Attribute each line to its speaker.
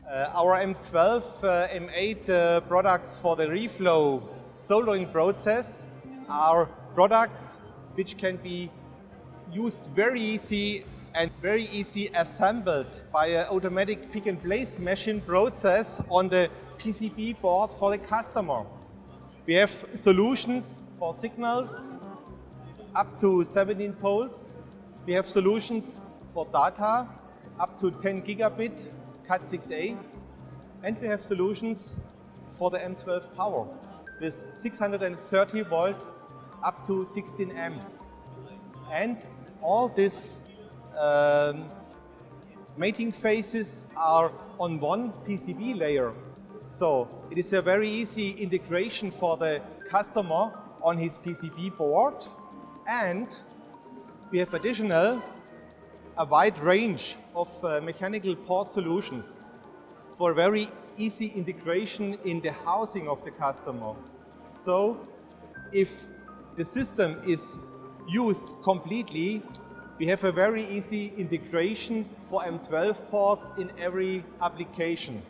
Speaker 1: Our M12, M8 products for the reflow soldering process are products which can be used very easy and very easy assembled by an automatic pick and place machine process on the PCB board for the customer. We have solutions for signals up to 17 poles. We have solutions for data up to 10 gigabit Cat6a, and we have solutions for the M12 power with 630 volt up to 16 amps. And all these mating phases are on one PCB layer. So it is a very easy integration for the customer on his PCB board. And we have a wide range of mechanical port solutions for very easy integration in the housing of the customer. So if the system is used completely, we have a very easy integration for M12 ports in every application.